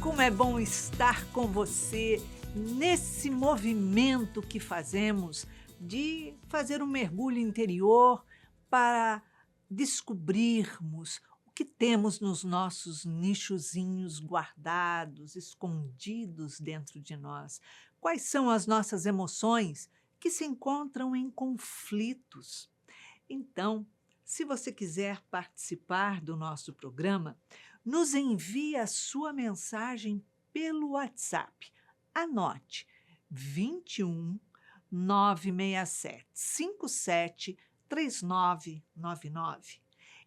Como é bom estar com você nesse movimento que fazemos de fazer um mergulho interior para descobrirmos o que temos nos nossos nichozinhos guardados, escondidos dentro de nós. Quais são as nossas emoções que se encontram em conflitos? Então, se você quiser participar do nosso programa, nos envie a sua mensagem pelo WhatsApp. Anote 21 967 57 3999.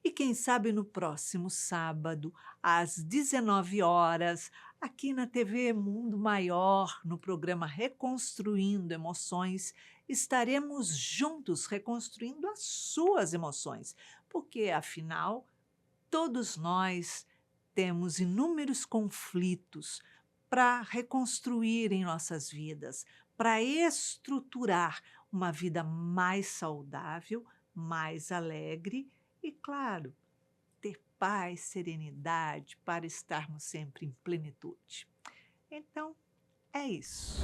E quem sabe no próximo sábado, às 19 horas, aqui na TV Mundo Maior, no programa Reconstruindo Emoções, estaremos juntos reconstruindo as suas emoções, porque afinal, todos nós temos inúmeros conflitos para reconstruir em nossas vidas, para estruturar uma vida mais saudável, mais alegre e, claro, ter paz, serenidade para estarmos sempre em plenitude. Então, é isso.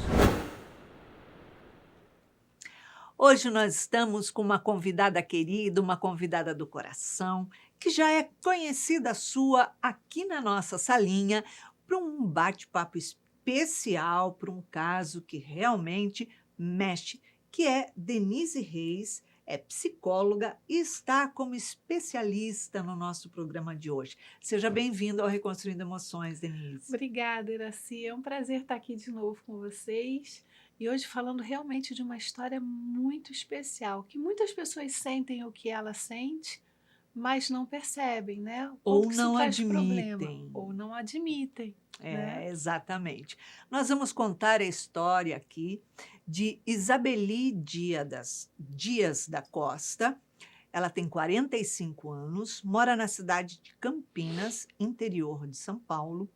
Hoje nós estamos com uma convidada querida, uma convidada do coração, que já é conhecida sua aqui na nossa salinha, para um bate-papo especial, para um caso que realmente mexe, que é Denise Reis, é psicóloga e está como especialista no nosso programa de hoje. Seja bem-vinda ao Reconstruindo Emoções, Denise. Obrigada, Iraci. É um prazer estar aqui de novo com vocês. E hoje falando realmente de uma história muito especial, que muitas pessoas sentem o que ela sente, mas não percebem, né? O quanto Ou que isso não traz problema, admitem. ou não admitem, né? Exatamente. Nós vamos contar a história aqui de Isabeli Dias da Costa. Ela tem 45 anos, mora na cidade de Campinas, interior de São Paulo,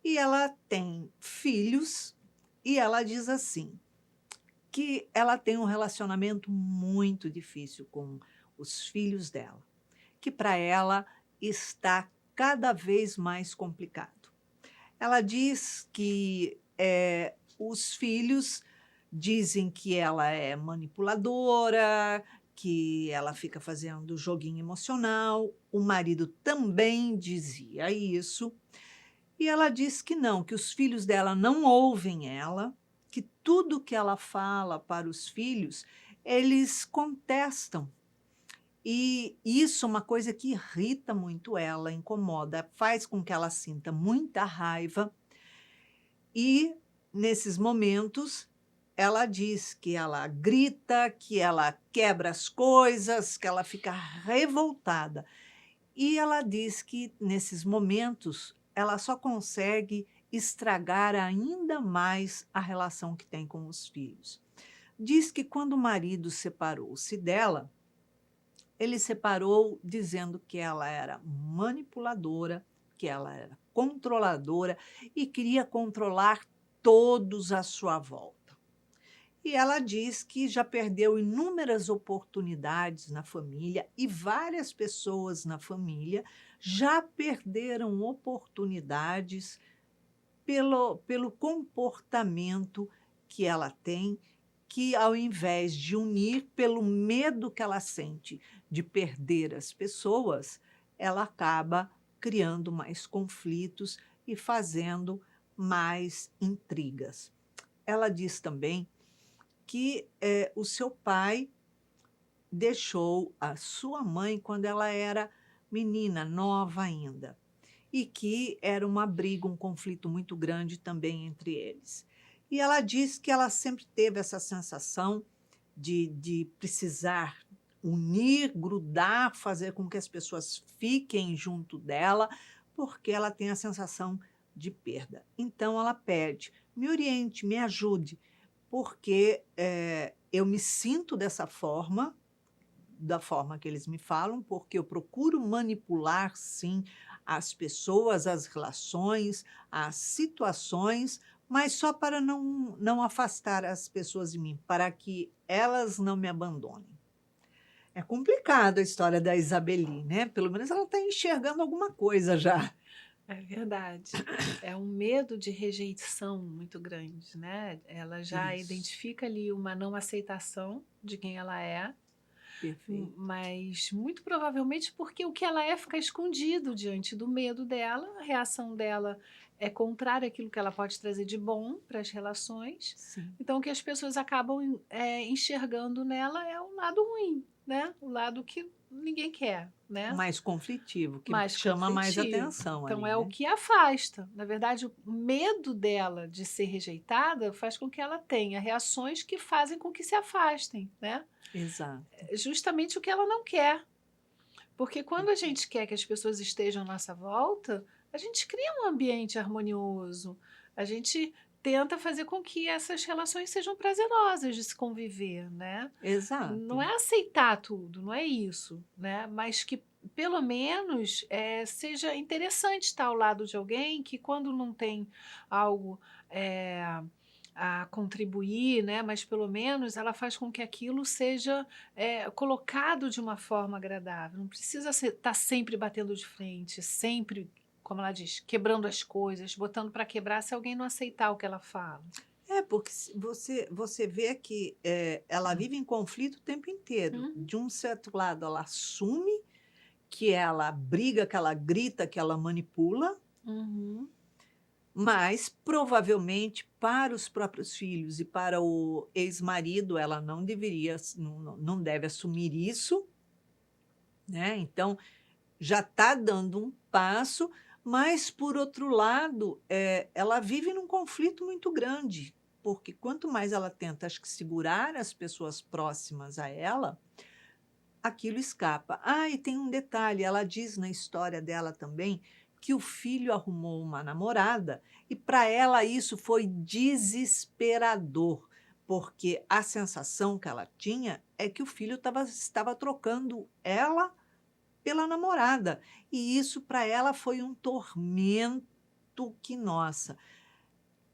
e ela tem filhos, e ela diz assim, que ela tem um relacionamento muito difícil com os filhos dela, que para ela está cada vez mais complicado. Ela diz que os filhos dizem que ela é manipuladora, que ela fica fazendo joguinho emocional. O marido também dizia isso. E ela diz que não, que os filhos dela não ouvem ela, que tudo que ela fala para os filhos, eles contestam. E isso é uma coisa que irrita muito ela, incomoda, faz com que ela sinta muita raiva. E, nesses momentos, ela diz que ela grita, que ela quebra as coisas, que ela fica revoltada. E ela diz que, nesses momentos, ela só consegue estragar ainda mais a relação que tem com os filhos. Diz que quando o marido separou-se dela, ele separou dizendo que ela era manipuladora, que ela era controladora e queria controlar todos à sua volta. E ela diz que já perdeu inúmeras oportunidades na família e várias pessoas na família já perderam oportunidades pelo comportamento que ela tem, que ao invés de unir pelo medo que ela sente de perder as pessoas, ela acaba criando mais conflitos e fazendo mais intrigas. Ela diz também que o seu pai deixou a sua mãe quando ela era menina, nova ainda, e que era uma briga, um conflito muito grande também entre eles. E ela diz que ela sempre teve essa sensação de precisar unir, grudar, fazer com que as pessoas fiquem junto dela, porque ela tem a sensação de perda. Então ela pede, me oriente, me ajude, porque eu me sinto dessa forma, da forma que eles me falam, porque eu procuro manipular, sim, as pessoas, as relações, as situações, mas só para não afastar as pessoas de mim, para que elas não me abandonem. É complicado a história da Isabeli, né? Pelo menos ela está enxergando alguma coisa já. É verdade. É um medo de rejeição muito grande, né. Ela já Isso, identifica ali uma não aceitação de quem ela é, perfeito. mas muito provavelmente porque o que ela é fica escondido diante do medo dela, a reação dela é contrária àquilo que ela pode trazer de bom para as relações, Sim. então o que as pessoas acabam, enxergando nela é o lado ruim, né, o lado que ninguém quer, né. Mais conflitivo, que Mais chama mais conflitivo. atenção Então ali, é o né. que afasta. Na verdade, o medo dela de ser rejeitada faz com que ela tenha reações que fazem com que se afastem, né. Exato, É justamente o que ela não quer. Porque quando a perfeito. gente quer que as pessoas estejam à nossa volta, a gente cria um ambiente harmonioso, a gente tenta fazer com que essas relações sejam prazerosas de se conviver, né. Não Exato. é aceitar tudo, não é isso, né, mas que pelo menos, seja interessante estar ao lado de alguém que quando não tem algo, eh, a contribuir, né, mas pelo menos ela faz com que aquilo seja, colocado de uma forma agradável, não precisa estar sempre batendo de frente, sempre, como ela diz, quebrando as coisas, botando para quebrar se alguém não aceitar o que ela fala. É, porque se você vê que, ela vive em conflito o tempo inteiro. Uhum, De um certo lado, ela assume que ela briga, que ela grita, que ela manipula, uhum, mas provavelmente para os próprios filhos e para o ex-marido, ela não deveria não deve assumir isso, né, então já está dando um passo, mas por outro lado, ela vive num conflito muito grande, porque quanto mais ela tenta, acho que segurar as pessoas próximas a ela, aquilo escapa. Ah, e tem um detalhe, ela diz na história dela também, que o filho arrumou uma namorada, e para ela isso foi desesperador, porque a sensação que ela tinha é que o filho estava trocando ela pela namorada, e isso para ela foi um tormento que, nossa,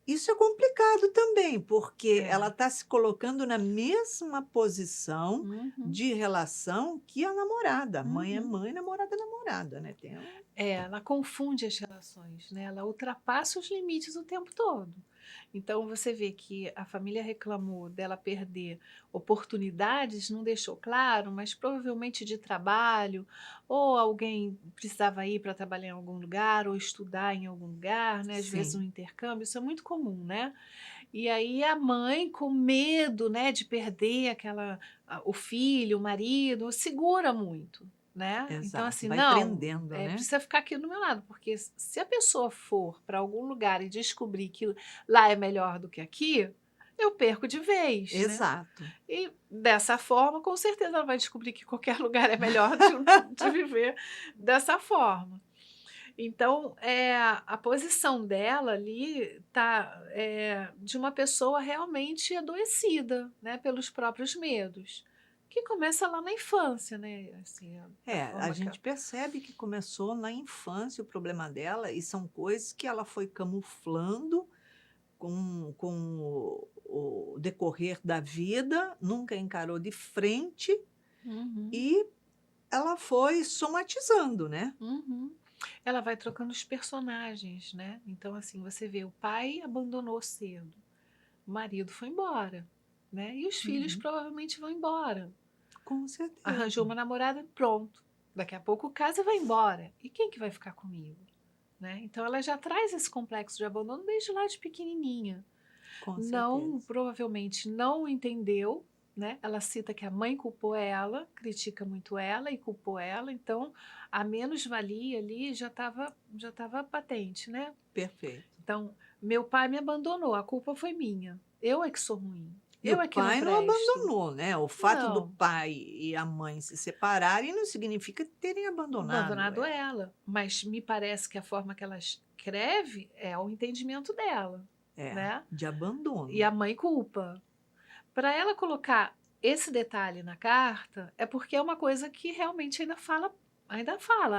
isso é complicado também, porque ela é, está se colocando na mesma posição uhum, de relação que a namorada, mãe é uhum. mãe, namorada é namorada, né, tem um É, ela confunde as relações, né, ela ultrapassa os limites o tempo todo. Então você vê que a família reclamou dela perder oportunidades, não deixou claro, mas provavelmente de trabalho, ou alguém precisava ir para trabalhar em algum lugar, ou estudar em algum lugar, né, às vezes um sim, intercâmbio, isso é muito comum, né. E aí a mãe com medo, né, de perder o filho, o marido, segura muito, né. Então exato, assim: vai "Não, prendendo, né. precisa ficar aqui do meu lado", porque se a pessoa for para algum lugar e descobrir que lá é melhor do que aqui, eu perco de vez, né. Exato. E dessa forma, com certeza ela vai descobrir que qualquer lugar é melhor de viver dessa forma. Então, a posição dela ali tá, de uma pessoa realmente adoecida, né, pelos próprios medos, que começa lá na infância, né, assim, a É, a forma que ela gente percebe que começou na infância o problema dela e são coisas que ela foi camuflando com o decorrer da vida, nunca encarou de frente uhum, e ela foi somatizando, né. uhum. Ela vai trocando os personagens, né, então, assim, você vê, o pai abandonou cedo, o marido foi embora, né, e os filhos Uhum. provavelmente vão embora. Com Arranjou certeza. uma namorada, pronto. Daqui a pouco casa e vai embora. E quem que vai ficar comigo? Né? Então ela já traz esse complexo de abandono desde lá de pequenininha. Com Não, certeza. provavelmente não entendeu, né? Ela cita que a mãe culpou ela, critica muito ela e culpou ela, então a menos-valia ali já estava patente, né? Perfeito. Então, meu pai me abandonou, a culpa foi minha. Eu é que sou ruim. E o Eu é que não pai não presto. abandonou, né, o fato do Não, pai e a mãe se separarem não significa terem abandonado abandonado ela. ela, mas me parece que a forma que ela escreve é o entendimento dela, É, né. de E abandono. a mãe culpa. Para ela colocar esse detalhe na carta, é porque é uma coisa que realmente ainda fala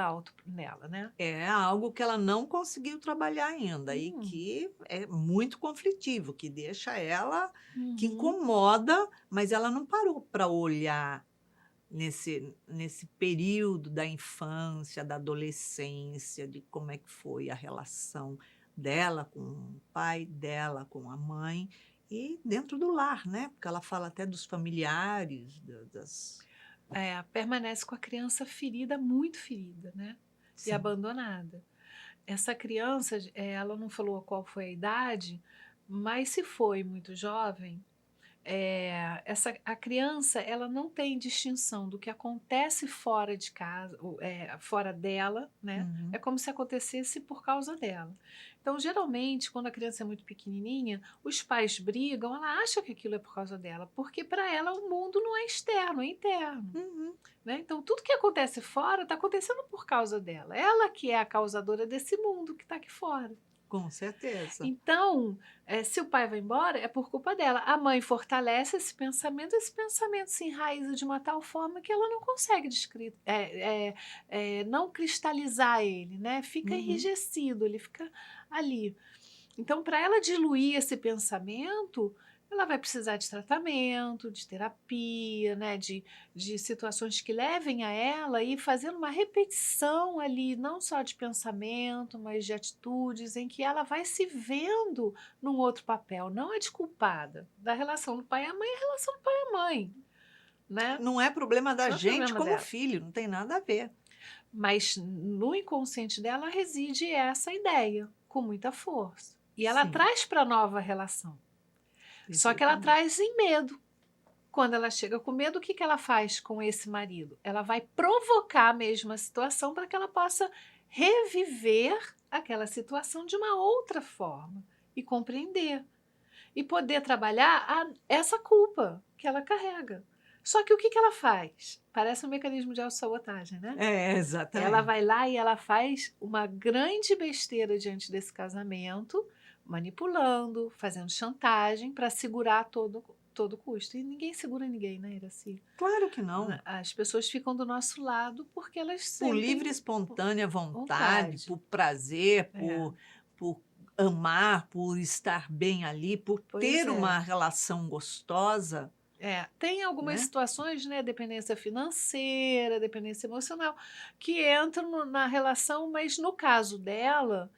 alto nela, né. É algo que ela não conseguiu trabalhar ainda e Hum, que é muito conflitivo, que deixa ela que uhum, incomoda, mas ela não parou para olhar nesse período da infância, da adolescência, de como é que foi a relação dela com o pai, dela com a mãe, e dentro do lar, né? Porque ela fala até dos familiares, das. Permanece com a criança ferida, muito ferida, né? E Sim. abandonada. Essa criança, ela não falou qual foi a idade, mas se foi muito jovem, a criança ela não tem distinção do que acontece fora de casa, fora dela, né? Uhum. É como se acontecesse por causa dela. Então, geralmente, quando a criança é muito pequenininha, os pais brigam, ela acha que aquilo é por causa dela, porque para ela o mundo não é externo, é interno. Uhum. Né? Então, tudo que acontece fora está acontecendo por causa dela. Ela que é a causadora desse mundo que está aqui fora. Com certeza. Então, se o pai vai embora, é por culpa dela. A mãe fortalece esse pensamento se enraiza de uma tal forma que ela não consegue não cristalizar ele, né? Fica Uhum. enrijecido, ele fica ali. Então, para ela diluir esse pensamento, ela vai precisar de tratamento, de terapia, né? De situações que levem a ela a ir fazendo uma repetição ali, não só de pensamento, mas de atitudes, em que ela vai se vendo num outro papel, não é de culpada. Da relação do pai à mãe, é a relação do pai à mãe, né? Não é problema da Não é gente problema como dela. filho, não tem nada a ver. Mas no inconsciente dela reside essa ideia, com muita força. E ela Sim, traz para a nova relação. Só que ela perfeitamente. traz em medo. Quando ela chega com medo, o que ela faz com esse marido? Ela vai provocar a mesma situação para que ela possa reviver aquela situação de uma outra forma e compreender. E poder trabalhar essa culpa que ela carrega. Só que o que ela faz? Parece um mecanismo de autossabotagem, né? Ela Exatamente. vai lá e ela faz uma grande besteira diante desse casamento, manipulando, fazendo chantagem para segurar todo custo. E ninguém segura ninguém, né, Iraci? Claro que não. As pessoas ficam do nosso lado porque elas Por livre e sentem espontânea vontade, vontade. por prazer, É, por amar, por estar bem ali, por pois ter é. uma relação gostosa, Tem algumas né? situações, né, dependência financeira, dependência emocional, que entram na relação, mas no caso dela,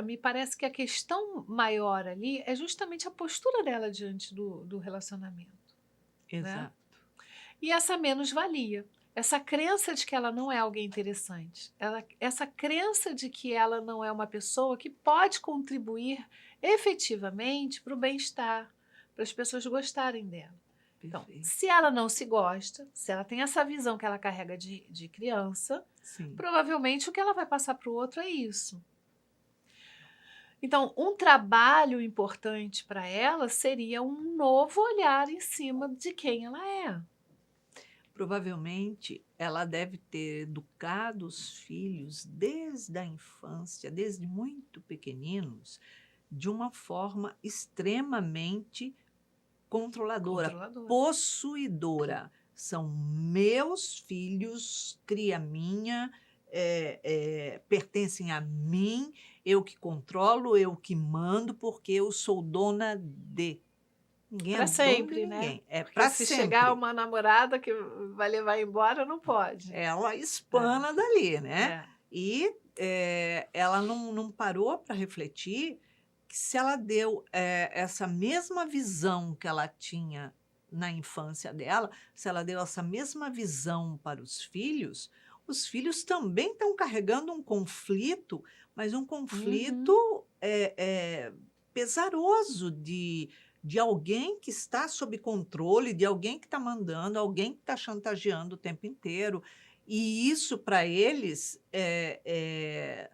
me parece que a questão maior ali é justamente a postura dela diante do relacionamento, né? Exato. E essa menos-valia, essa crença de que ela não é alguém interessante, essa crença de que ela não é uma pessoa que pode contribuir efetivamente para o bem-estar, para as pessoas gostarem dela. Então, Perfeito. se ela não se gosta, se ela tem essa visão que ela carrega de criança, Sim. provavelmente o que ela vai passar para o outro é isso. Então, um trabalho importante para ela seria um novo olhar em cima de quem ela é. Provavelmente ela deve ter educado os filhos desde a infância, desde muito pequeninos, de uma forma extremamente controladora, Controladora. possuidora. São meus filhos, cria minha, pertencem a mim, eu que controlo, eu que mando, porque eu sou dona de. Ninguém é Para dono de sempre, né? ninguém, é Porque para se chegar sempre. uma namorada que vai levar embora, não pode. Ela É, espana dali, né? é. E ela não parou para refletir que se ela deu essa mesma visão que ela tinha na infância dela, se ela deu essa mesma visão para os filhos também estão carregando um conflito, mas um conflito Uhum. pesaroso de alguém que está sob controle, de alguém que está mandando, alguém que está chantageando o tempo inteiro. E isso, para eles, é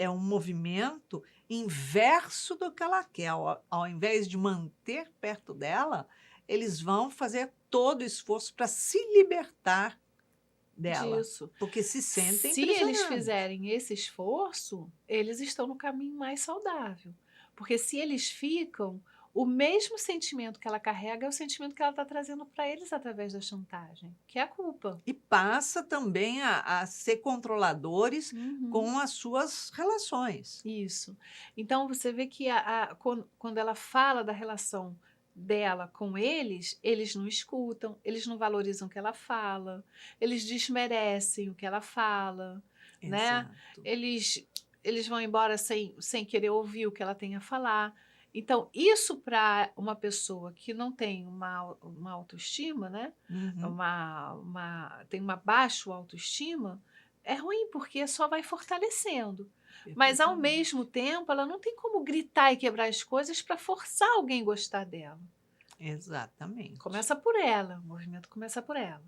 um movimento inverso do que ela quer. Ao invés de manter perto dela, eles vão fazer todo o esforço para se libertar dela, Disso. porque se sentem Se eles prisioneiros. fizerem esse esforço, eles estão no caminho mais saudável. Porque se eles ficam, o mesmo sentimento que ela carrega é o sentimento que ela está trazendo para eles através da chantagem, que é a culpa. E passa também a ser controladores Uhum. com as suas relações. Isso. Então você vê que quando ela fala da relação dela com eles não escutam, eles não valorizam o que ela fala, eles desmerecem o que ela fala, né? Exato. Eles, eles vão embora sem querer ouvir o que ela tem a falar. Então, isso para uma pessoa que não tem uma autoestima, né? Uhum. Tem uma baixa autoestima, é ruim, porque só vai fortalecendo. Mas, ao mesmo Perfeitamente. tempo, ela não tem como gritar e quebrar as coisas para forçar alguém a gostar dela. Exatamente. Começa por ela, o movimento começa por ela.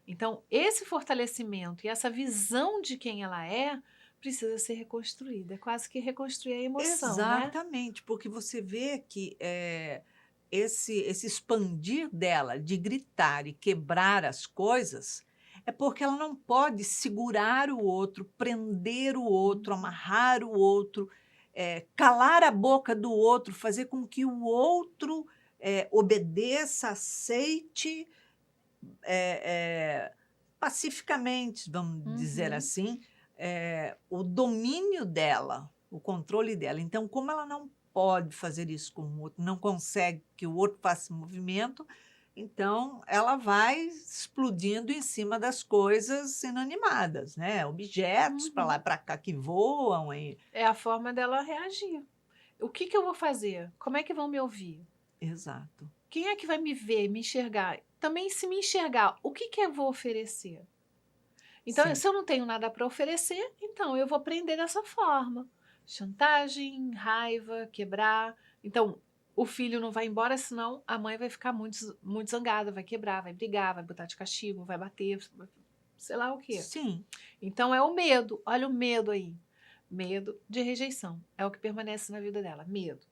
Então, esse fortalecimento e essa visão de quem ela é precisa ser reconstruída. É quase que reconstruir a emoção, né? Exatamente, porque você vê que, esse expandir dela de gritar e quebrar as coisas, é porque ela não pode segurar o outro, prender o outro, Uhum. amarrar o outro, calar a boca do outro, fazer com que o outro, obedeça, aceite, pacificamente, vamos dizer Uhum. assim, o domínio dela, o controle dela. Então, como ela não pode fazer isso com o outro, não consegue que o outro faça movimento, então ela vai explodindo em cima das coisas inanimadas, né? Objetos para lá Uhum. e para cá que voam. É a forma dela reagir. O que que eu vou fazer? Como é que vão me ouvir? Exato. Quem é que vai me ver, me enxergar? Também, se me enxergar, o que que eu vou oferecer? Então, Sim, se eu não tenho nada para oferecer, então eu vou prender dessa forma. Chantagem, raiva, quebrar. Então, o filho não vai embora, senão a mãe vai ficar muito zangada, vai quebrar, vai brigar, vai botar de castigo, vai bater, sei lá o quê. sim. Então, é o medo. Olha o medo aí. Medo de rejeição. É o que permanece na vida dela. Medo.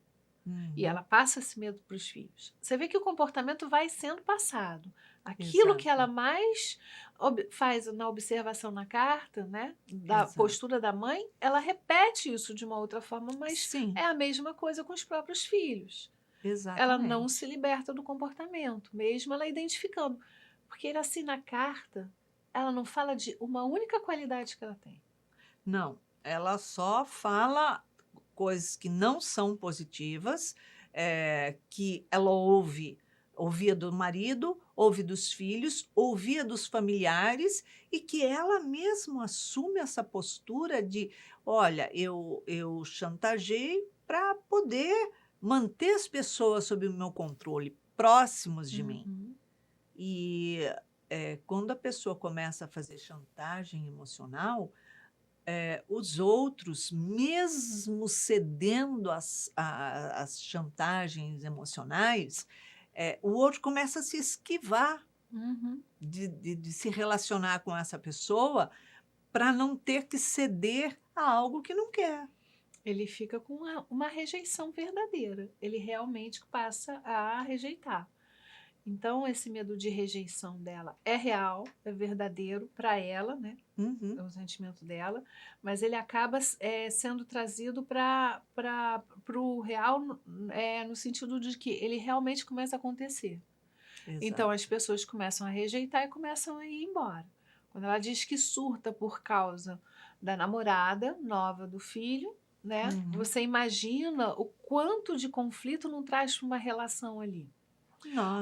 E ela Uhum, passa esse medo para os filhos. Você vê que o comportamento vai sendo passado. Aquilo que ela exato, mais faz na observação na carta, né, da exato. postura da mãe, ela repete isso de uma outra forma, mas é Sim, a mesma coisa com os próprios filhos. Ela não se exatamente. liberta do comportamento, mesmo ela identificando. Porque assim, na carta, ela não fala de uma única qualidade que ela tem. Não, ela só fala coisas que não são positivas, que ela ouvia do marido, ouve dos filhos, ouvia dos familiares e que ela mesma assume essa postura de: "Olha, eu chantageei para poder manter as pessoas sob o meu controle, próximos de mim". Uhum, E, quando a pessoa começa a fazer chantagem emocional, os outros, mesmo cedendo às chantagens emocionais, o outro começa a se esquivar uhum. de se relacionar com essa pessoa para não ter que ceder a algo que não quer. Ele fica com uma rejeição verdadeira. Ele realmente passa a rejeitar. Então, esse medo de rejeição dela é real, é verdadeiro para ela, né? É Uhum, o sentimento dela, mas ele acaba sendo trazido para o real, no sentido de que ele realmente começa a acontecer. Então, as exato. pessoas começam a rejeitar e começam a ir embora. Quando ela diz que surta por causa da namorada nova do filho, né? Uhum. Você imagina o quanto de conflito não traz para uma relação ali.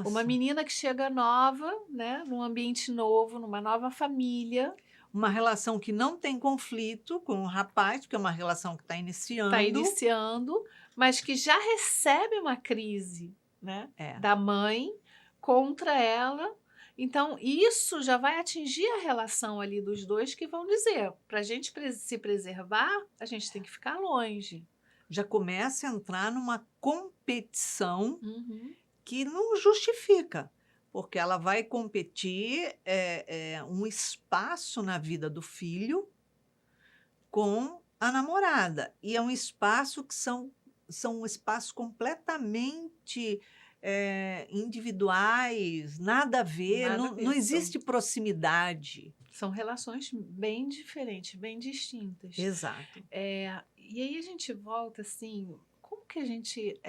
Uma Nossa, menina que chega nova, né, num ambiente novo, numa nova família, uma relação que não tem conflito com o rapaz, porque é uma relação que está está iniciando. iniciando, mas que já recebe uma crise, né, É. da mãe contra ela. Então, isso já vai atingir a relação ali dos dois, que vão dizer: para a gente se preservar, a gente tem que ficar longe. Já começa a entrar numa competição Uhum, que não justifica, porque ela vai competir, um espaço na vida do filho com a namorada, e é um espaço que são espaços completamente, individuais, nada a ver, nada a não ver, existe proximidade. são relações bem diferentes, bem distintas. Exato. E aí a gente volta assim, como que a gente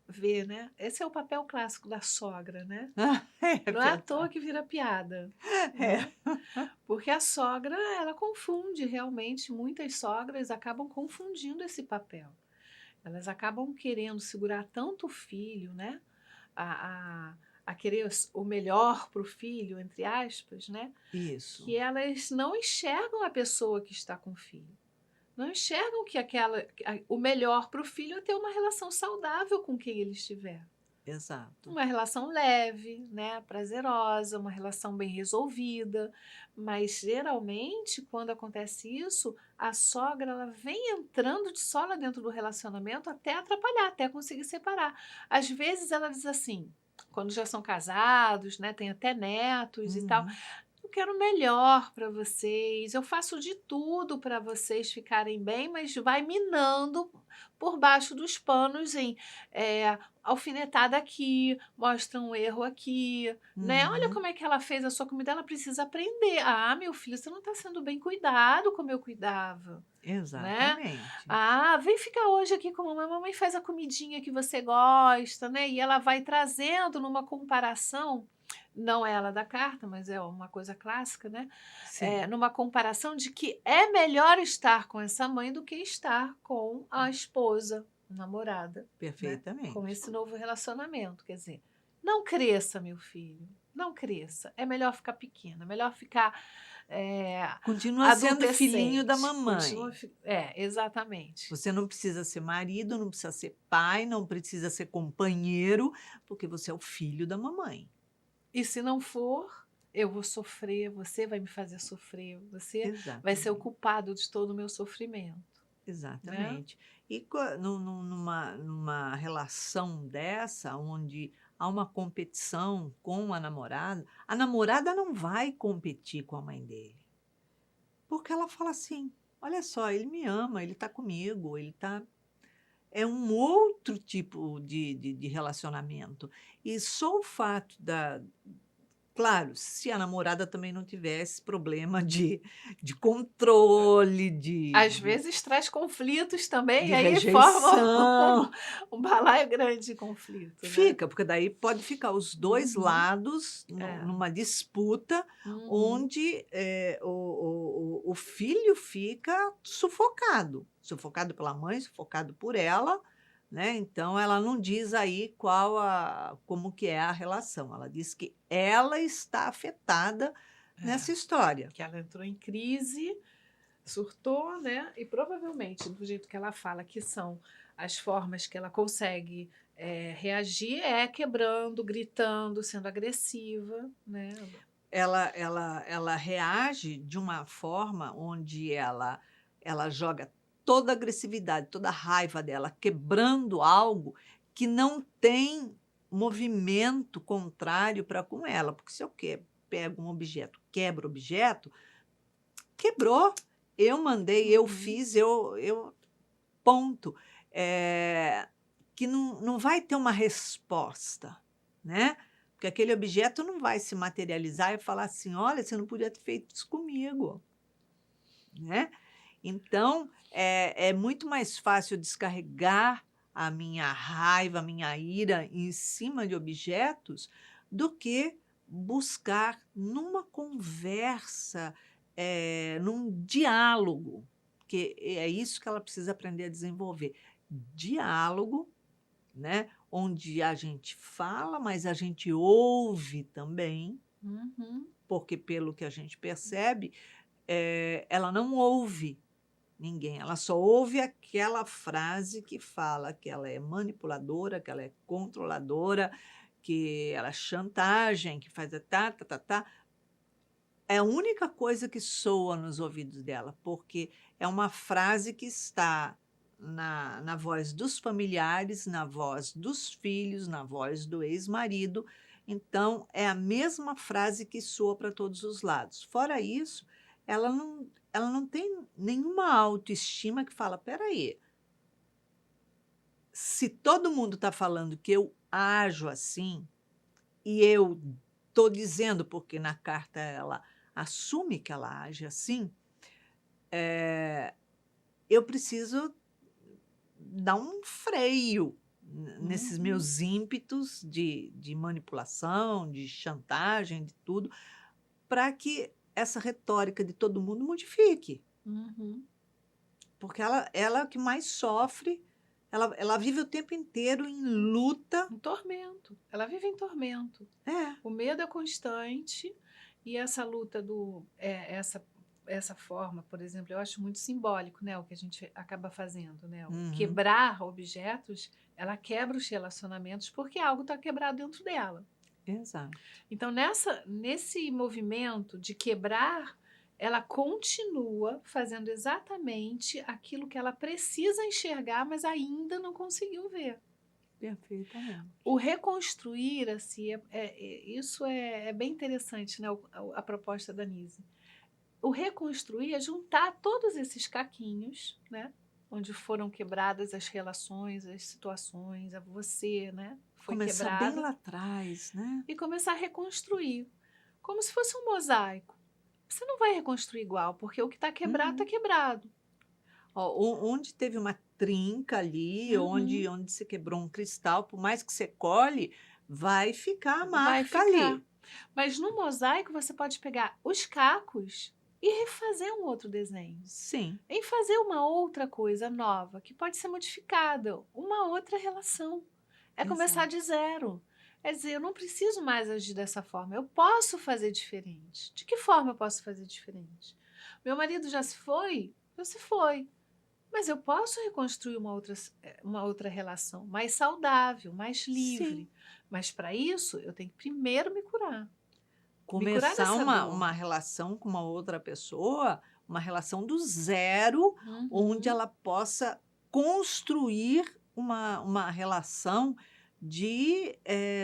vê, né? Esse é o papel clássico da sogra, né? É Não é à toa verdade. que vira piada, É. né? Porque a sogra, ela confunde realmente, muitas sogras acabam confundindo esse papel. Elas acabam querendo segurar tanto o filho, né? a, a, a querer o melhor para o filho, entre aspas, né? Isso, Que elas não enxergam a pessoa que está com o filho. Não enxergam que o melhor para o filho é ter uma relação saudável com quem ele estiver. exato. Uma relação leve, né, prazerosa, uma relação bem resolvida, mas geralmente quando acontece isso, a sogra ela vem entrando de sola dentro do relacionamento até atrapalhar, até conseguir separar. Às vezes ela diz assim, quando já são casados, né, tem até netos e tal, Uhum. eu quero o melhor para vocês, eu faço de tudo para vocês ficarem bem, mas vai minando por baixo dos panos em alfinetada aqui, mostra um erro aqui, né? Olha Uhum. como é que ela fez a sua comida, ela precisa aprender. Ah, meu filho, você não está sendo bem cuidado como eu cuidava, né? Exatamente. Ah, vem ficar hoje aqui com a mamãe faz a comidinha que você gosta, né? E ela vai trazendo numa comparação, não é ela da carta, mas é uma coisa clássica, né? Sim, Numa comparação de que é melhor estar com essa mãe do que estar com a esposa, namorada, né? Com perfeitamente. esse novo relacionamento. Quer dizer, não cresça, meu filho, não cresça. É melhor ficar pequeno, é melhor ficar Continua sendo filhinho da adolescente. Continua. mamãe. Exatamente. Você não precisa ser marido, não precisa ser pai, não precisa ser companheiro, porque você é o filho da mamãe. E se não for, eu vou sofrer, você vai me fazer sofrer, você vai ser o Exatamente, culpado de todo o meu sofrimento, né? exatamente. E numa relação dessa, onde há uma competição com a namorada não vai competir com a mãe dele. Porque ela fala assim: olha só, ele me ama, ele está comigo, ele está. É um outro tipo de relacionamento. E só o fato da. Claro, se a namorada também não tivesse problema de controle, Às vezes traz conflitos também, e de aí forma rejeição. um balaio grande de conflito, né? Fica, porque daí pode ficar os dois Uhum, lados é. numa disputa Uhum, onde o filho fica sufocado, sufocado pela mãe, sufocado por ela, né? Então ela não diz aí como que é a relação. Ela diz que ela está afetada é. nessa história. Que ela entrou em crise, surtou, né? E provavelmente, do jeito que ela fala, que são as formas que ela consegue reagir, é quebrando, gritando, sendo agressiva, né? Ela reage de uma forma onde ela joga toda a agressividade, toda a raiva dela, quebrando algo que não tem movimento contrário para com ela, porque se eu pego um objeto, quebro o objeto, quebrou. Eu mandei, eu Uhum, fiz, eu ponto. Que não vai ter uma resposta, né? Porque aquele objeto não vai se materializar e falar assim: olha, você não podia ter feito isso comigo, né? Então, é muito mais fácil descarregar a minha raiva, a minha ira em cima de objetos do que buscar numa conversa, num diálogo, que é isso que ela precisa aprender a desenvolver. Diálogo, né, onde a gente fala, mas a gente ouve também, uhum, porque pelo que a gente percebe, ela não ouve ninguém, ela só ouve aquela frase que fala que ela é manipuladora, que ela é controladora, que ela é chantagem, que faz tá, tá, tá, tá. É a única coisa que soa nos ouvidos dela, porque é uma frase que está na voz dos familiares, na voz dos filhos, na voz do ex-marido. Então, é a mesma frase que soa para todos os lados. Fora isso, ela não tem nenhuma autoestima que fala: espera aí, se todo mundo está falando que eu ajo assim, e eu estou dizendo, porque na carta ela assume que ela age assim, eu preciso dar um freio nesses uhum, meus ímpetos de manipulação, de chantagem, de tudo, para que essa retórica de todo mundo modifique. uhum. Porque ela é o que mais sofre, Ela vive o tempo inteiro em luta. Um tormento. Ela vive em tormento. É, O medo é constante e essa luta essa forma, por exemplo, eu acho muito simbólico, né, o que a gente acaba fazendo, né? O uhum, quebrar objetos, ela quebra os relacionamentos porque algo está quebrado dentro dela. exato. Então, nesse movimento de quebrar, ela continua fazendo exatamente aquilo que ela precisa enxergar, mas ainda não conseguiu ver. Perfeitamente. O reconstruir, assim, isso é bem interessante, né? A proposta da Nise. O reconstruir é juntar todos esses caquinhos, né? Onde foram quebradas as relações, as situações, a você, né? Foi Começar bem quebrado lá atrás, né? e começar a reconstruir, como se fosse um mosaico. Você não vai reconstruir igual, porque o que está quebrado está Uhum. quebrado. Ó, onde teve uma trinca ali, Uhum. onde você quebrou um cristal, por mais que você colhe, vai ficar a Vai marca ficar. ali. Mas no mosaico você pode pegar os cacos e refazer um outro desenho. Sim, Em fazer uma outra coisa nova, que pode ser modificada, uma outra relação. É começar exato. de zero. É dizer, eu não preciso mais agir dessa forma, eu posso fazer diferente. De que forma eu posso fazer diferente? Meu marido já se foi? Já se foi. Mas eu posso reconstruir uma outra relação mais saudável, mais Sim. livre. Mas para isso, eu tenho que primeiro me curar. Me curar Começar dessa uma dor. relação com uma outra pessoa, uma relação do zero, onde Uhum, ela possa construir uma relação de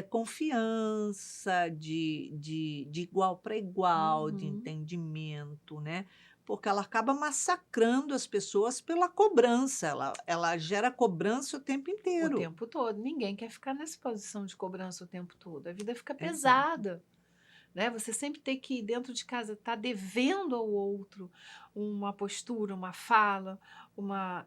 confiança, de igual para igual, de uhum. entendimento, né? Porque ela acaba massacrando as pessoas pela cobrança, ela gera cobrança o tempo O inteiro. tempo todo. Ninguém quer ficar nessa posição de cobrança o tempo todo. A vida fica Exato. pesada, né? Você sempre tem que, dentro de casa, estar devendo ao outro uma postura, uma fala,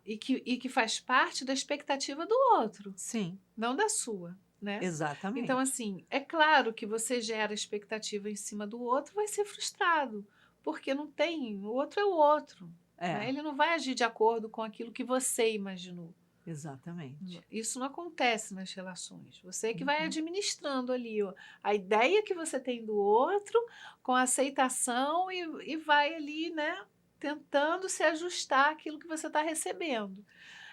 e que faz parte da expectativa do outro, Sim, não da sua, né? Então, exatamente. assim, é claro que você gera expectativa em cima do outro, vai ser frustrado, porque não tem, o outro é o outro, né? É, Ele não vai agir de acordo com aquilo que você imaginou. exatamente. Isso não acontece nas relações. Você que vai Uhum. administrando ali ó, a ideia que você tem do outro, com a aceitação e vai ali, né, tentando se ajustar àquilo que você está recebendo.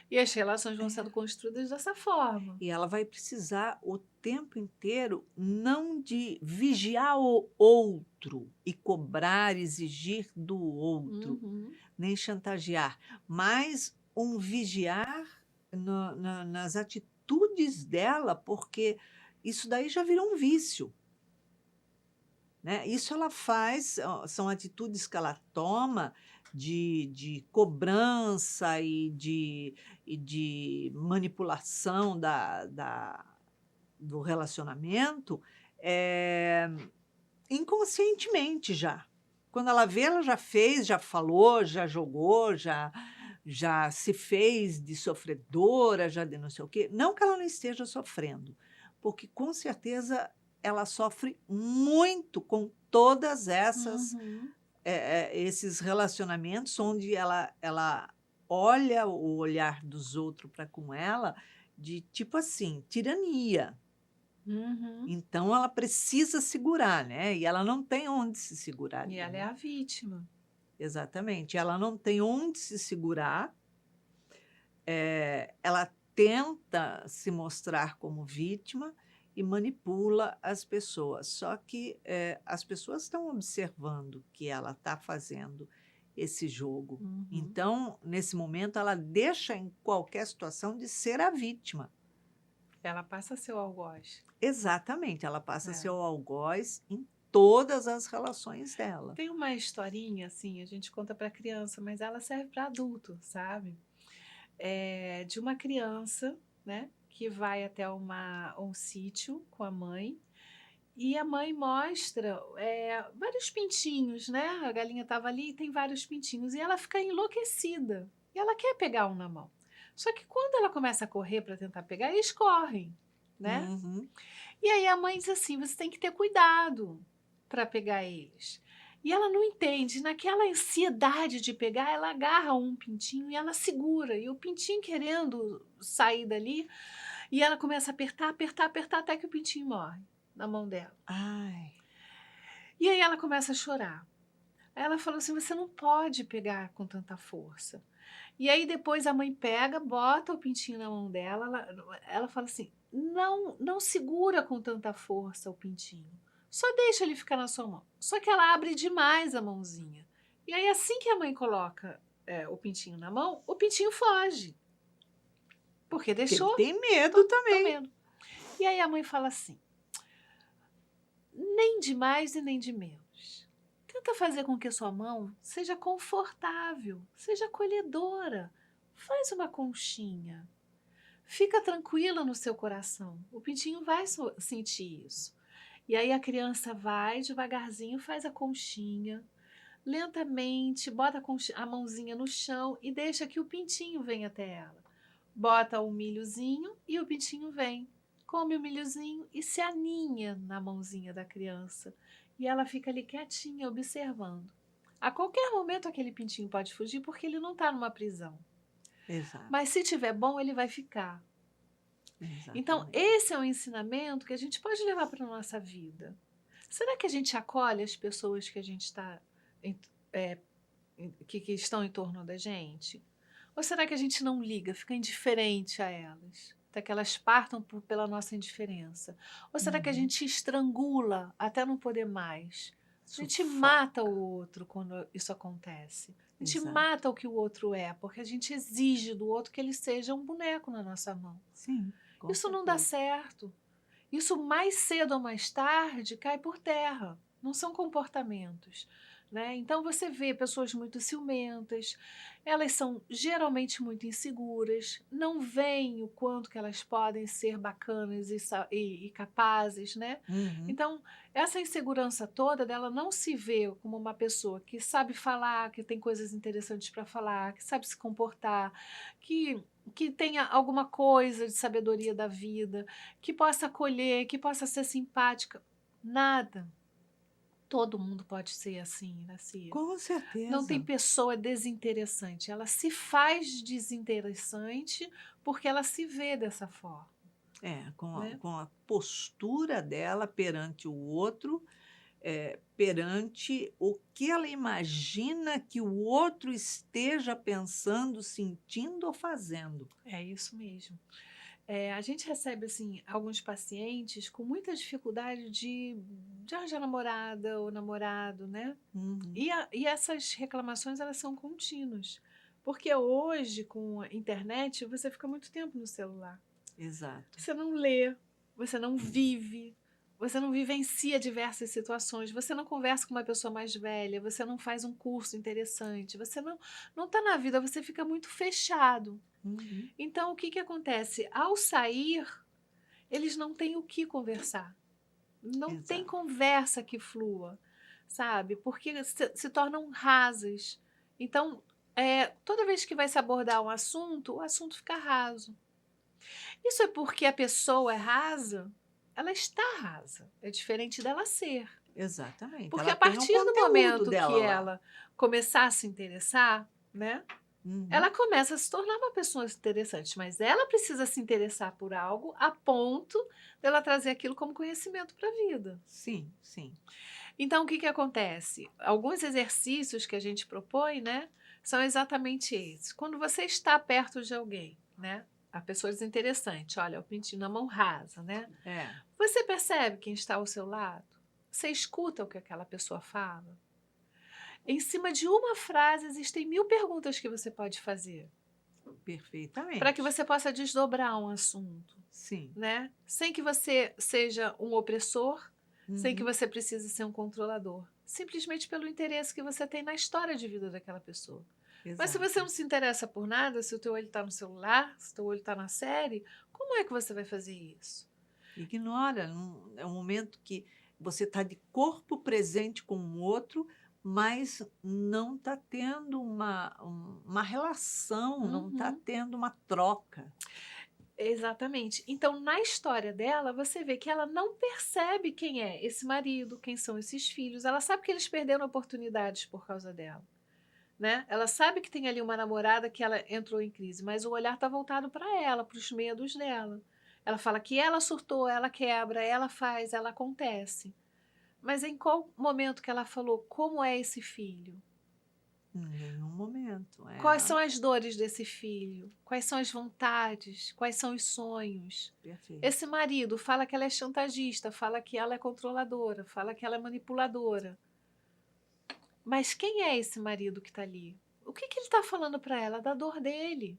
E as relações vão sendo É. construídas dessa forma. E ela vai precisar o tempo inteiro não de vigiar o outro e cobrar, exigir do outro, Uhum. nem chantagear, mas um vigiar nas atitudes dela, porque isso daí já virou um vício. Né? Isso ela faz, são atitudes que ela toma de cobrança e de manipulação do relacionamento, inconscientemente já. Quando ela vê, ela já fez, já falou, já jogou, já se fez de sofredora, já de não sei o quê. Não que ela não esteja sofrendo, porque com certeza ela sofre muito com todas essas Uhum. esses relacionamentos onde ela olha o olhar dos outros para com ela de tipo assim, tirania. Uhum. Então ela precisa segurar, né, e ela não tem onde se segurar E ali, ela é né. a vítima. Exatamente, ela não tem onde se segurar, ela tenta se mostrar como vítima e manipula as pessoas, só que, as pessoas estão observando que ela está fazendo esse jogo. Uhum. Então, nesse momento, ela deixa em qualquer situação de ser a vítima. Ela passa a ser o algoz. Exatamente, ela passa a ser É. o algoz em todas as relações dela. Tem uma historinha, assim, a gente conta para criança, mas ela serve para adulto, sabe? De uma criança, né, que vai até um sítio com a mãe e a mãe mostra vários pintinhos, né? A galinha estava ali e tem vários pintinhos e ela fica enlouquecida e ela quer pegar um na mão. Só que quando ela começa a correr para tentar pegar, eles correm, né? Uhum. E aí a mãe diz assim: você tem que ter cuidado para pegar eles. E ela não entende, naquela ansiedade de pegar, ela agarra um pintinho e ela segura, e o pintinho querendo sair dali, e ela começa a apertar, apertar, apertar, até que o pintinho morre na mão dela. Ai, E aí ela começa a chorar. Aí ela falou assim: você não pode pegar com tanta força. E aí depois a mãe pega, bota o pintinho na mão dela, ela fala assim: não, não segura com tanta força o pintinho. Só deixa ele ficar na sua mão. Só que ela abre demais a mãozinha. E aí assim que a mãe coloca o pintinho na mão, o pintinho foge. Porque porque ele deixou tem medo também. comendo. E aí a mãe fala assim: nem de mais e nem de menos. Tenta fazer com que a sua mão seja confortável, seja acolhedora. Faz uma conchinha. Fica tranquila no seu coração. O pintinho vai sentir isso. E aí a criança vai devagarzinho, faz a conchinha, lentamente, bota a mãozinha no chão e deixa que o pintinho venha até ela. Bota o milhozinho e o pintinho vem. Come o milhozinho e se aninha na mãozinha da criança. E ela fica ali quietinha, observando. A qualquer momento aquele pintinho pode fugir porque ele não está numa prisão. Exato, Mas se tiver bom, ele vai ficar. Então, exatamente. esse é um ensinamento que a gente pode levar para a nossa vida. Será que a gente acolhe as pessoas que a gente está que estão em torno da gente? Ou será que a gente não liga, fica indiferente a elas, até que elas partam pela nossa indiferença? Ou será que a Uhum. gente estrangula até não poder mais? A gente Sufoca. mata o outro quando isso acontece. A gente Exato. mata o que o outro é, porque a gente exige do outro que ele seja um boneco na nossa mão. Sim, com Isso não dá certeza. certo. Isso mais cedo ou mais tarde cai por terra. Não são comportamentos. Né? Então você vê pessoas muito ciumentas, elas são geralmente muito inseguras, não veem o quanto que elas podem ser bacanas e capazes, né? Uhum. Então, essa insegurança toda dela não se vê como uma pessoa que sabe falar, que tem coisas interessantes para falar, que sabe se comportar, que tenha alguma coisa de sabedoria da vida, que possa acolher, que possa ser simpática. Nada. Todo mundo pode ser assim, Iraci. Com Não tem certeza. pessoa desinteressante. Ela se faz desinteressante porque ela se vê dessa forma, É, né? com a postura dela perante o outro, perante o que ela imagina que o outro esteja pensando, sentindo ou fazendo. É isso mesmo. A gente recebe assim alguns pacientes com muita dificuldade de arranjar namorada ou namorado, né? Uhum. E essas reclamações elas são contínuas, porque hoje com a internet você fica muito tempo no celular. Exato. Você não lê, você não vive, você não vivencia diversas situações, você não conversa com uma pessoa mais velha, você não faz um curso interessante, você não está na vida, você fica muito fechado. Uhum. Então, o que, que acontece? Ao sair, eles não têm o que conversar. Não tem Exato. conversa que flua, sabe? Porque se tornam rasas. Então, toda vez que vai se abordar um assunto, o assunto fica raso. Isso é porque a pessoa é rasa, ela está rasa. É diferente dela ser. Exatamente. Porque Ela a tem o partir do conteúdo momento dela que lá. ela começar a se interessar, né? Uhum. Ela começa a se tornar uma pessoa interessante, mas ela precisa se interessar por algo a ponto dela trazer aquilo como conhecimento para a vida. Sim, sim. Então, o que, que acontece? Alguns exercícios que a gente propõe, né, são exatamente esses. Quando você está perto de alguém, né, a pessoa desinteressante, olha, o pintinho na mão rasa, né? É, Você percebe quem está ao seu lado? Você escuta o que aquela pessoa fala? Em cima de uma frase, existem 1000 perguntas que você pode fazer para que perfeitamente. você possa desdobrar um assunto, Sim. né? Sem que você seja um opressor, sem que Uhum. você precise ser um controlador, simplesmente pelo interesse que você tem na história de vida daquela pessoa. Mas se você Exato. não se interessa por nada, se o teu olho está no celular, se o teu olho está na série, como é que você vai fazer isso? Ignora, é um momento que você está de corpo presente com o outro, mas não está tendo uma relação, não está Uhum. tendo uma troca. Exatamente. Então, na história dela, você vê que ela não percebe quem é esse marido, quem são esses filhos. Ela sabe que eles perderam oportunidades por causa dela, né? Ela sabe que tem ali uma namorada que ela entrou em crise, mas o olhar está voltado para ela, para os medos dela. Ela fala que ela surtou, ela quebra, ela faz, ela acontece. Mas em qual momento que ela falou como é esse filho? Em nenhum momento. Quais são as dores desse filho? Quais são as vontades? Quais são os sonhos? Perfeito. Esse marido fala que ela é chantagista, fala que ela é controladora, fala que ela é manipuladora. Mas quem é esse marido que está ali? O que ele está falando para ela? Da dor dele.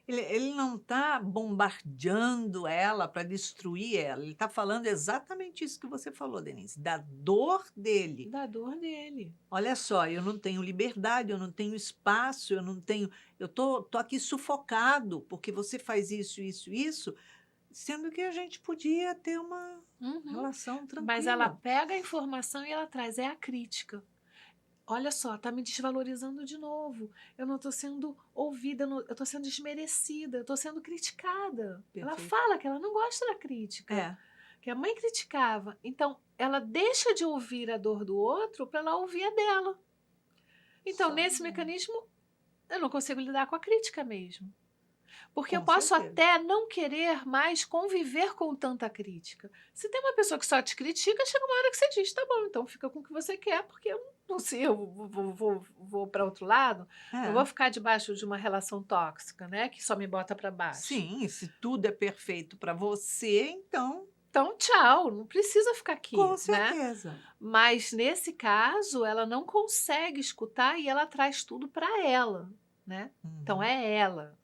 Ele não está bombardeando ela para destruir ela, ele está falando exatamente isso que você falou, Denise, da dor dele. Da dor dele. Olha só, eu não tenho liberdade, eu não tenho espaço, eu tô aqui sufocado, porque você faz isso, sendo que a gente podia ter uma Uhum. relação Mas ela tranquila. pega a informação e ela traz, é a crítica. Olha só, tá me desvalorizando de novo. Eu não estou sendo ouvida, eu estou sendo desmerecida, eu estou sendo criticada. Ela Perfeito. fala que ela não gosta da crítica, É, que a mãe criticava. Então, ela deixa de ouvir a dor do outro para ela ouvir a dela. Então, só nesse mecanismo, eu não consigo lidar com a crítica mesmo. Porque eu com posso certeza. até não querer mais conviver com tanta crítica. Se tem uma pessoa que só te critica, chega uma hora que você diz, tá bom, então fica com o que você quer, porque eu não sei, eu vou para outro lado, não vou É. ficar debaixo de uma relação tóxica, né, que só me bota para baixo. Sim, se tudo é perfeito para você, então, Então, tchau, não precisa ficar aqui, com né? certeza. Mas nesse caso, ela não consegue escutar e ela traz tudo para ela, né? Então Uhum. é ela.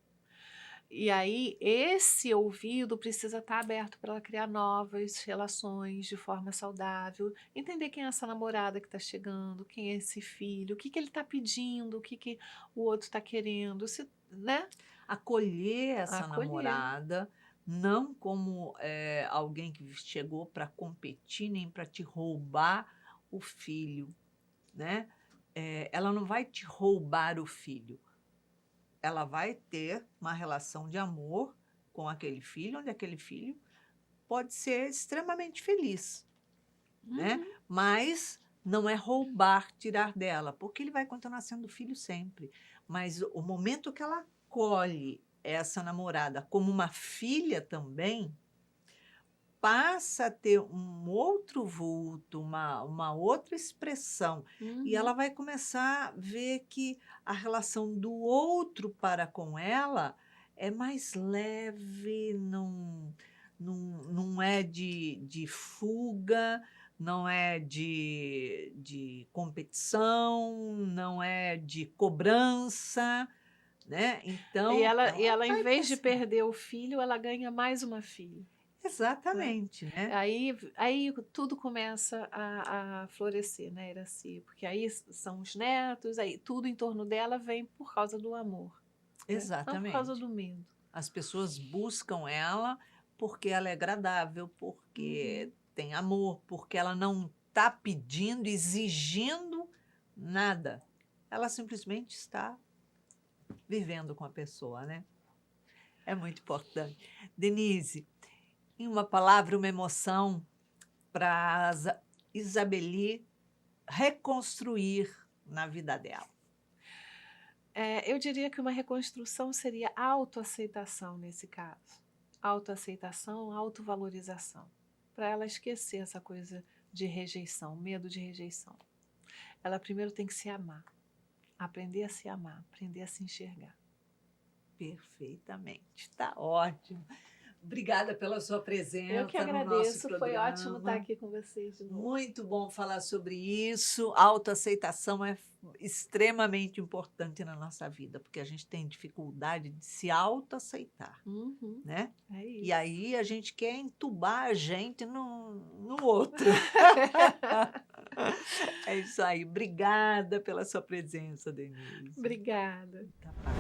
E aí, esse ouvido precisa estar aberto para ela criar novas relações de forma saudável, entender quem é essa namorada que está chegando, quem é esse filho, o que, que ele está pedindo, o que, que o outro está querendo, se, né? Acolher essa Acolher. namorada, não como alguém que chegou para competir, nem para te roubar o filho, né? Ela não vai te roubar o filho, ela vai ter uma relação de amor com aquele filho, onde aquele filho pode ser extremamente feliz, né? Uhum. Mas não é roubar, tirar dela, porque ele vai continuar sendo filho sempre. Mas o momento que ela acolhe essa namorada como uma filha também, passa a ter um outro vulto, uma outra expressão. E ela Uhum. vai começar a ver que a relação do outro para com ela é mais leve, não é de fuga, não é de competição, não é de cobrança, né? Então, E ela ela, em vai vez de perceber. perder o filho, ela ganha mais uma filha. Né? Exatamente, né? Aí tudo começa a florescer, né, Iraci? Porque aí são os netos, aí tudo em torno dela vem por causa do amor, né? Não por causa Exatamente. do medo. As pessoas buscam ela porque ela é agradável, porque Uhum. tem amor, porque ela não está pedindo, exigindo nada. Ela simplesmente está vivendo com a pessoa, né? É muito importante. Denise, em uma palavra, uma emoção para Isabeli reconstruir na vida dela. Eu diria que uma reconstrução seria autoaceitação nesse caso. Autoaceitação, autovalorização. Para ela esquecer essa coisa de rejeição, medo de rejeição. Ela primeiro tem que se amar. Aprender a se amar, aprender a se enxergar. Perfeitamente, está ótimo. Obrigada pela sua Eu que presença no nosso agradeço, foi ótimo estar programa. aqui com vocês de novo. Muito bom falar sobre isso. Autoaceitação é extremamente importante na nossa vida, porque a gente tem dificuldade de se autoaceitar, Uhum, né? é E isso. aí a gente quer entubar a gente no outro. É isso aí. Obrigada pela sua presença, Denise. Obrigada. Muita paz.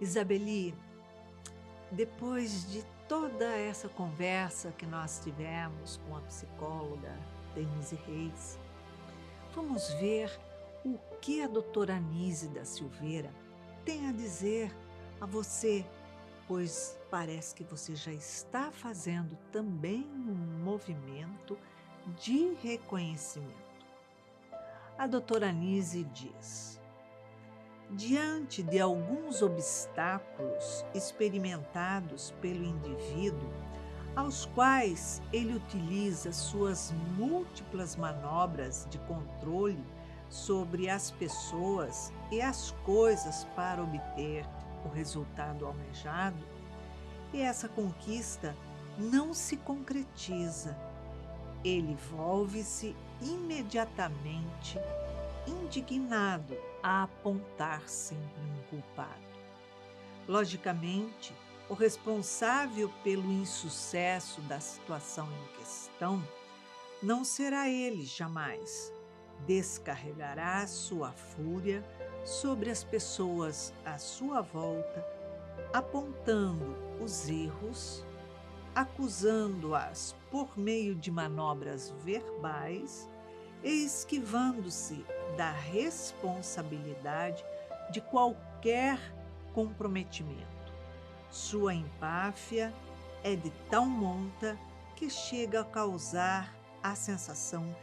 Isabeli, depois de toda essa conversa que nós tivemos com a psicóloga Denise Reis, vamos ver o que a doutora Anise da Silveira tem a dizer a você, pois parece que você já está fazendo também um movimento de reconhecimento. A doutora Nise diz: diante de alguns obstáculos experimentados pelo indivíduo, aos quais ele utiliza suas múltiplas manobras de controle sobre as pessoas e as coisas para obter o resultado almejado, e essa conquista não se concretiza, ele volve-se imediatamente indignado a apontar sempre um culpado. Logicamente, o responsável pelo insucesso da situação em questão não será ele jamais. Descarregará sua fúria sobre as pessoas à sua volta, apontando os erros, acusando-as por meio de manobras verbais e esquivando-se da responsabilidade de qualquer comprometimento. Sua empáfia é de tal monta que chega a causar a sensação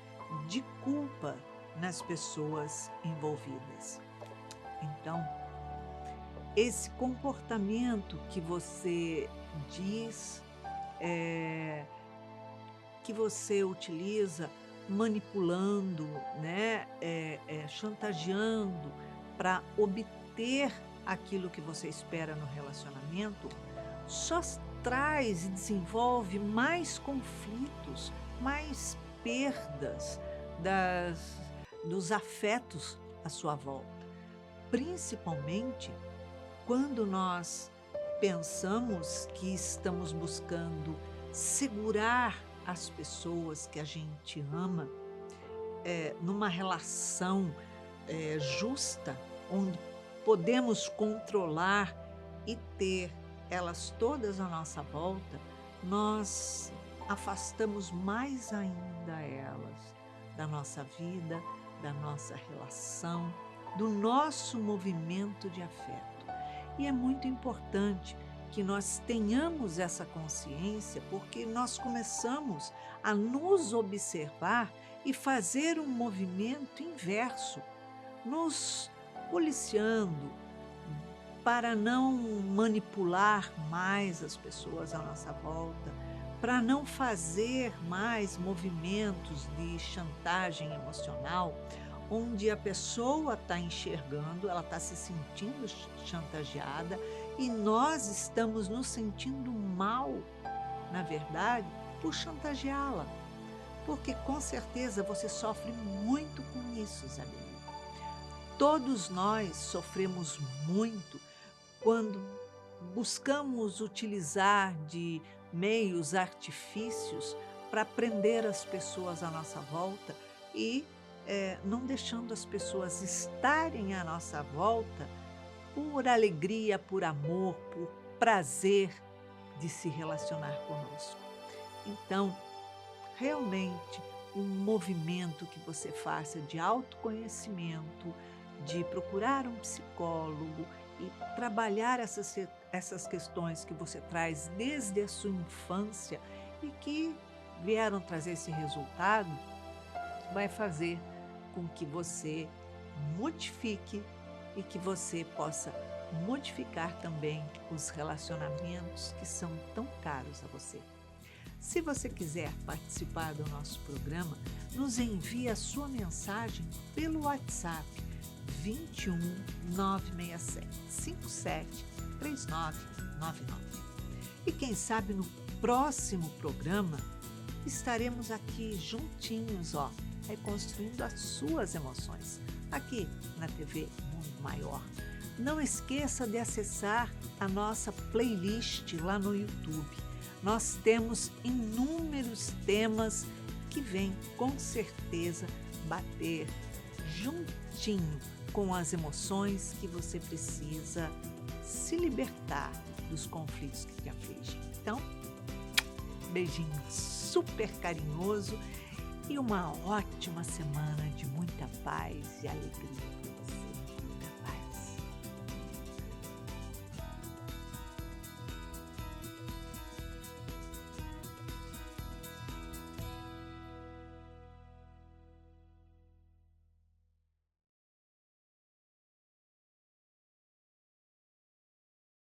de culpa nas pessoas envolvidas. Então, esse comportamento que você diz, que você utiliza manipulando, né, chantageando para obter aquilo que você espera no relacionamento, só traz e desenvolve mais conflitos, mais perdas dos afetos à sua volta. Principalmente quando nós pensamos que estamos buscando segurar as pessoas que a gente ama numa relação justa, onde podemos controlar e ter elas todas à nossa volta, nós afastamos mais ainda elas da nossa vida, da nossa relação, do nosso movimento de afeto. E é muito importante que nós tenhamos essa consciência, porque nós começamos a nos observar e fazer um movimento inverso, nos policiando para não manipular mais as pessoas à nossa volta, para não fazer mais movimentos de chantagem emocional, onde a pessoa está enxergando, ela está se sentindo chantageada e nós estamos nos sentindo mal, na verdade, por chantageá-la. Porque com certeza você sofre muito com isso, Isabel. Todos nós sofremos muito quando buscamos utilizar de meios, artifícios para prender as pessoas à nossa volta e não deixando as pessoas estarem à nossa volta por alegria, por amor, por prazer de se relacionar conosco. Então, realmente, um movimento que você faça de autoconhecimento, de procurar um psicólogo e trabalhar essas questões que você traz desde a sua infância e que vieram trazer esse resultado, vai fazer com que você modifique e que você possa modificar também os relacionamentos que são tão caros a você. Se você quiser participar do nosso programa, nos envie a sua mensagem pelo WhatsApp 21 967 57 3999. E quem sabe no próximo programa estaremos aqui juntinhos, reconstruindo as suas emoções, aqui na TV Mundo Maior. Não esqueça de acessar a nossa playlist lá no YouTube. Nós temos inúmeros temas que vêm com certeza bater juntinho com as emoções que você precisa se libertar dos conflitos que te afligem. Então, beijinho super carinhoso e uma ótima semana de muita paz e alegria.